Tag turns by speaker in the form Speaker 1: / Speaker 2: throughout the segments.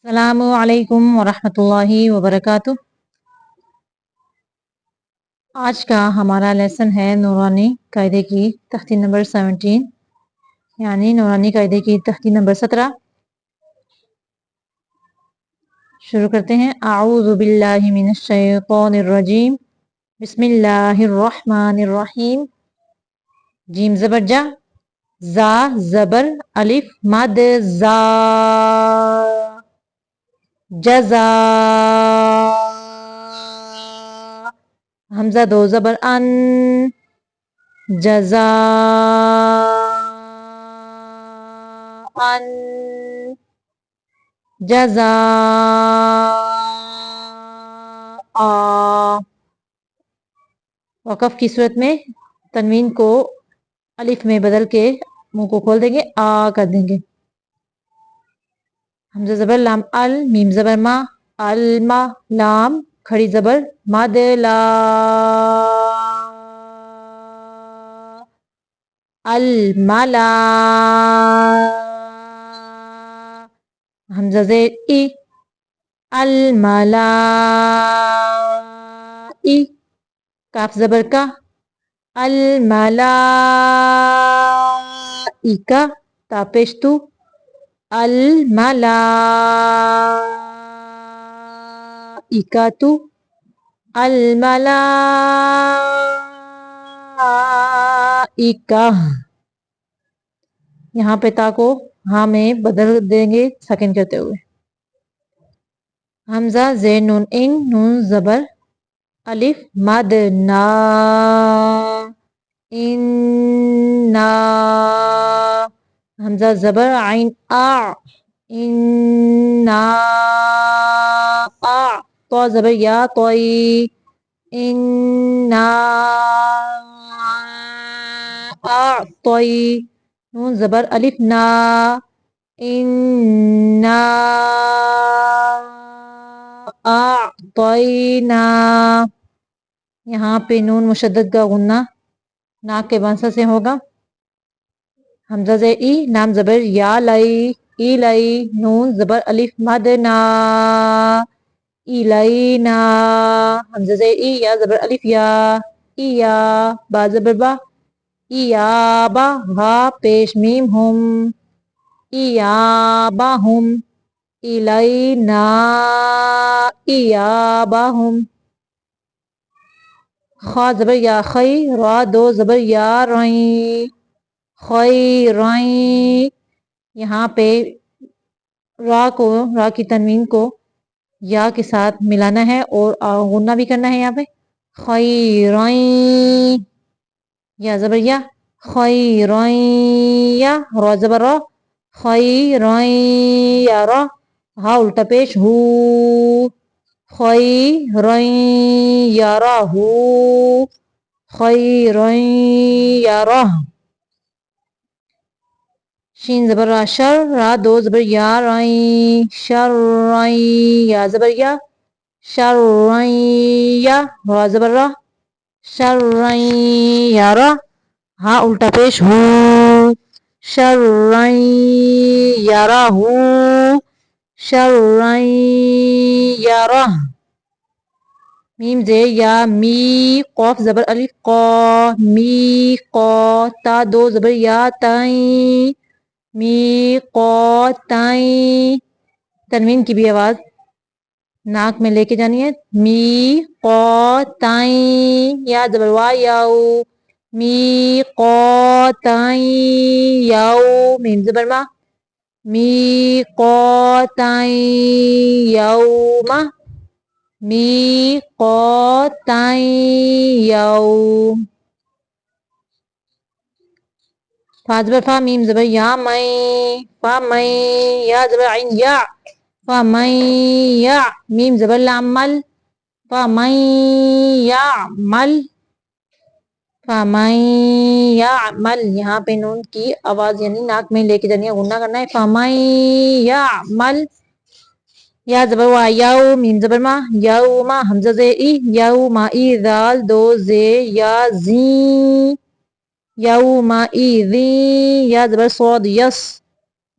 Speaker 1: السلام علیکم ورحمۃ اللہ وبرکاتہ۔ آج کا ہمارا لیسن ہے نورانی قاعدے کی تختی نمبر 17، یعنی نورانی قاعدے کی تختی نمبر 17۔ شروع کرتے ہیں۔ اعوذ باللہ من الشیطان الرجیم، بسم اللہ الرحمن الرحیم۔ جیم زبر جا، زا زبر الف مد زا، جزا، حمزہ دو زبر ان، جزا ان، جزا وقف کی صورت میں تنوین کو الف میں بدل کے منہ کو کھول دیں گے، آ کر دیں گے۔ حمزہ زبر لام ال، میم زبر ما، الما، لام کھڑی زبر مد لا، الملا، حمزہ زیر ای، الملا ای، کاف زبر کا، الملا ایکا، تا پیش تو، الملا ایکاتو، الملا ایکا۔ یہاں پہ تا کو ہاں میں بدل دیں گے سکن کرتے ہوئے۔ حمزہ زیر نون ان، نون زبر الف مد نا، انا، حمزہ زبر عین آ، انا آ، تو زبر یا توئی، انا اعطی، نون زبر الف نا، انا اعطینا۔ یہاں پہ نون مشدد کا غنہ ناک کے بانسا سے ہوگا۔ حمزہ زیر ای، لام زبر یا لئی، ای لئی، نون زبر الف مد نا، الینا، حمزہ زیر ای، یا زبر الف یا، ایا، با زبر با، ایابا، ہا پیش میم ہم، ایابہم، الینا ایابہم۔ خا زبر یا خی، را دو زبر یا رائیں، خیرائیں۔ یہاں پہ را کی تنوین کو یا کے ساتھ ملانا ہے اور غنہ بھی کرنا ہے۔ یہاں پہ خیرائیں، یا زبر یا، خیرائیں یا، را زبر را، خیرائیں یا را، ہا الٹا پیش ہو، خیرائیں یا را ہو، خیرائیں یا را۔ شین زبر را شر، را دو زبر یا رائیں، شرائیں، یا زبر یا، شرائیں یا، را زبر را، شرائیں یا را، ہا الٹا پیش ہو، شرائیں یا را ہو، شرائیں یا را۔ میم زیر یا می، قوف زبر الف قا، می قا، تا دو زبر یا تائیں، می قاتائیں۔ تنوین کی بھی آواز ناک میں لے کے جانی ہے، می قاتائیں، یا زبر وا یاؤ، می قاتائیں یاؤ، میم زبر ما، می قاتائیں یوما، می قاتائیں یوم۔ فا زبر فا، میم زبر یا مئی، فا مئی، یا زبر عین یا، فا مئی یا، میم زبر لام مل، فا مئی یعمل، فا مئی یعمل۔ یہاں پہ نون کی آواز یعنی ناک میں لے کے جانی ہے، غنہ کرنا ہے، فا مئی یعمل۔ یا زبر وا یاؤ، میم زبر ما، یوما، حمزہ زیر ای، یوما ای، دال دو زیر یا زین، یومئذ، یا زبر صاد یس،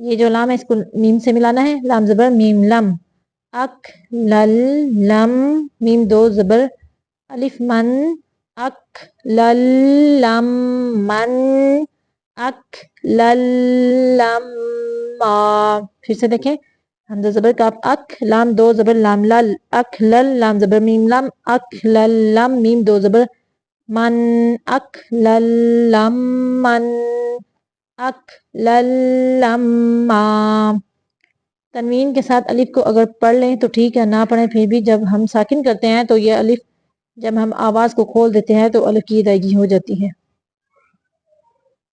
Speaker 1: یہ جو لام ہے اس کو میم سے ملانا ہے. لام زبر میم لم. اک لل لم میم دو زبر الف من. اک لل لم من. اک لل لم ما. پھر سے دیکھیں حمزہ زبر کاف اک لام دو زبر لام لل. اک لل لام زبر میم لم. اک لل لم میم دو زبر من. اک لل لم من. اک لل لم ما. تنوین کے ساتھ الف کو اگر پڑھ لیں تو ٹھیک ہے، نہ پڑھیں پھر بھی جب ہم ساکن کرتے ہیں تو یہ الف جب ہم آواز کو کھول دیتے ہیں تو الف کی ادائیگی ہو جاتی ہے.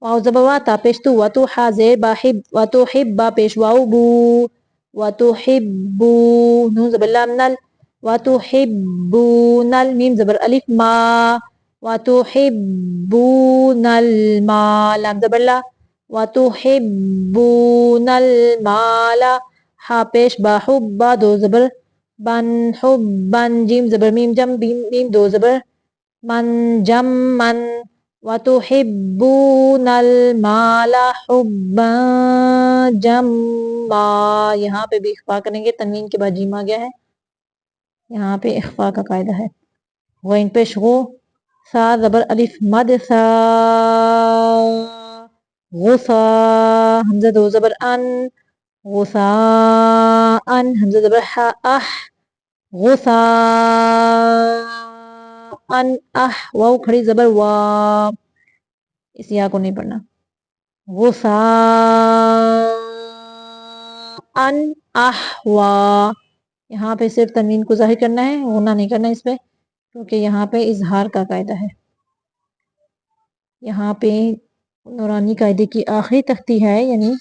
Speaker 1: واو زبر وا تا پیش تو وتو حا زیر با حب وتو حب با پیش واو بو وتو حبو نون زبر لام نل وتو حبو نل میم زبر الف ما وتو حبو نل ما لام زبر لا وتو حبو نل مالا حا پیش با حب با دو زبر بن حبن جیم زبر میم جم میم دو زبر من جم من وَتُحِبُّونَ الْمَالَ حُبًّا جَمًّا. یہاں پہ بھی اخفا کریں گے، تنوین کے بعد جیم آ گیا ہے، یہاں پہ اخفا کا قاعدہ ہے. غین پیش غو سا زبر الف مد سا غصا حمزہ دو زبر ان غصا ان حمزہ زبر حا اح غصا ان اح واو کھڑی زبر وا، اس یا کو نہیں پڑھنا. غصا ان احوا. یہاں پہ صرف تنوین کو ظاہر کرنا ہے، غنہ نہیں کرنا اس پہ کیونکہ یہاں پہ اظہار کا قاعدہ ہے. یہاں پہ نورانی قاعدے کی آخری تختی ہے، یعنی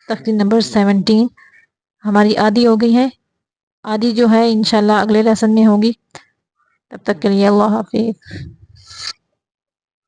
Speaker 1: تختی نمبر 17 ہماری آدھی ہو گئی ہے. آدھی جو ہے انشاءاللہ اگلے لیسن میں ہوگی. تب تک کے لیے اللہ حافظ.